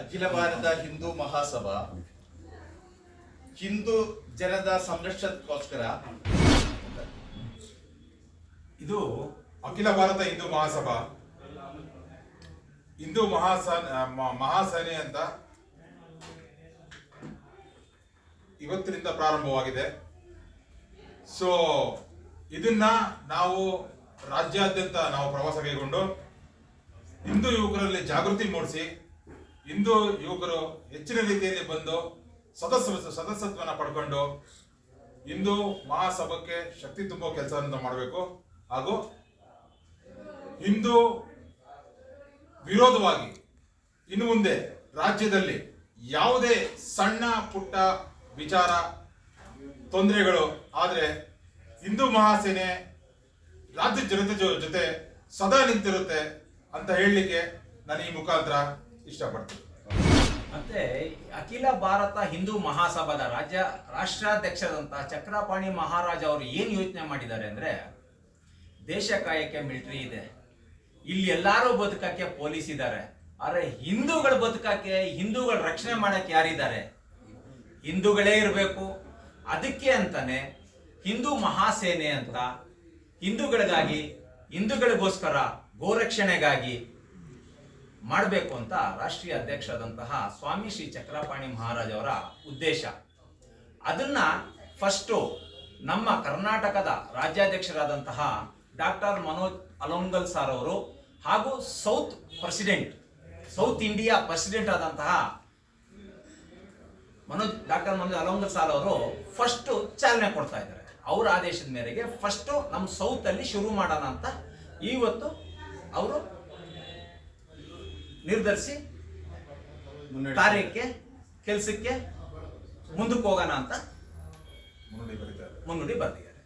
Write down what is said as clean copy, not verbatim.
ಅಖಿಲ ಭಾರತ ಹಿಂದೂ ಮಹಾಸಭಾ ಹಿಂದೂ ಜನದ ಸಂರಕ್ಷಣೆಗೋಸ್ಕರ ಇದು ಅಖಿಲ ಭಾರತ ಹಿಂದೂ ಮಹಾಸಭಾ ಹಿಂದೂ ಮಹಾಸೇನೆ ಅಂತ ಇವತ್ತಿನಿಂದ ಪ್ರಾರಂಭವಾಗಿದೆ. ಸೊ ಇದನ್ನ ನಾವು ರಾಜ್ಯಾದ್ಯಂತ ನಾವು ಪ್ರವಾಸ ಕೈಗೊಂಡು ಹಿಂದೂ ಯುವಕರಲ್ಲಿ ಜಾಗೃತಿ ಮೂಡಿಸಿ ಹಿಂದೂ ಯುವಕರು ಹೆಚ್ಚಿನ ರೀತಿಯಲ್ಲಿ ಬಂದು ಸದಸ್ಯತ್ವನ ಪಡ್ಕೊಂಡು ಹಿಂದೂ ಮಹಾಸಭಕ್ಕೆ ಶಕ್ತಿ ತುಂಬೋ ಕೆಲಸವನ್ನು ಮಾಡಬೇಕು. ಹಾಗೂ ಹಿಂದೂ ವಿರೋಧವಾಗಿ ಇನ್ನು ಮುಂದೆ ರಾಜ್ಯದಲ್ಲಿ ಯಾವುದೇ ಸಣ್ಣ ಪುಟ್ಟ ವಿಚಾರ ತೊಂದರೆಗಳು ಆದರೆ ಹಿಂದೂ ಮಹಾಸೇನೆ ರಾಜ್ಯ ಜನತೆ ಜೊತೆ ಸದಾ ನಿಂತಿರುತ್ತೆ ಅಂತ ಹೇಳಲಿಕ್ಕೆ ನಾನು ಈ ಮುಖಾಂತರ ಇಷ್ಟಪಡ್ತೀನಿ. ಮತ್ತೆ ಅಖಿಲ ಭಾರತ ಹಿಂದೂ ಮಹಾಸಭಾದ ರಾಷ್ಟ್ರಾಧ್ಯಕ್ಷರಾದಂತಹ ಚಕ್ರಪಾಣಿ ಮಹಾರಾಜ್ ಅವರು ಏನು ಯೋಚನೆ ಮಾಡಿದ್ದಾರೆ ಅಂದ್ರೆ, ದೇಶ ಕಾಯಕ್ಕೆ ಮಿಲಿಟರಿ ಇದೆ, ಇಲ್ಲಿ ಎಲ್ಲರೂ ಬದುಕಕ್ಕೆ ಪೊಲೀಸ್ ಇದ್ದಾರೆ, ಆದ್ರೆ ಹಿಂದೂಗಳು ಬದುಕಕ್ಕೆ ಹಿಂದೂಗಳ ರಕ್ಷಣೆ ಮಾಡಕ್ಕೆ ಯಾರಿದ್ದಾರೆ? ಹಿಂದೂಗಳೇ ಇರಬೇಕು. ಅದಕ್ಕೆ ಅಂತಾನೆ ಹಿಂದೂ ಮಹಾಸೇನೆ ಅಂತ ಹಿಂದೂಗಳಿಗಾಗಿ ಹಿಂದೂಗಳಿಗೋಸ್ಕರ ಗೋರಕ್ಷಣೆಗಾಗಿ ಮಾಡಬೇಕು ಅಂತ ರಾಷ್ಟ್ರೀಯ ಅಧ್ಯಕ್ಷರಾದಂತಹ ಸ್ವಾಮಿ ಶ್ರೀ ಚಕ್ರಪಾಣಿ ಮಹಾರಾಜ್ ಅವರ ಉದ್ದೇಶ. ಅದನ್ನ ಫಸ್ಟು ನಮ್ಮ ಕರ್ನಾಟಕದ ರಾಜ್ಯಾಧ್ಯಕ್ಷರಾದಂತಹ ಡಾಕ್ಟರ್ ಮನೋಜ್ ಅಲೋಂಗಲ್ ಸರ್ ಅವರು ಹಾಗೂ ಸೌತ್ ಇಂಡಿಯಾ ಪ್ರೆಸಿಡೆಂಟ್ ಆದಂತಹ ಡಾಕ್ಟರ್ ಮನೋಜ್ ಅಲೋಂಗಲ್ ಸರ್ ಅವರು ಫಸ್ಟ್ ಚಾಲನೆ ಕೊಡ್ತಾ ಇದ್ದಾರೆ. ಅವರ ಆದೇಶದ ಮೇರೆಗೆ ಫಸ್ಟ್ ನಮ್ಮ ಸೌತ್ ಅಲ್ಲಿ ಶುರು ಮಾಡೋಣ ಅಂತ ಇವತ್ತು ಅವರು ನಿರ್ಧರಿಸಿ ಕಾರ್ಯಕ್ಕೆ ಕೆಲಸಕ್ಕೆ ಮುಂದಕ್ಕೆ ಹೋಗೋಣ ಅಂತ ಮುನ್ನುಡಿ ಬರೆದಿದ್ದಾರೆ.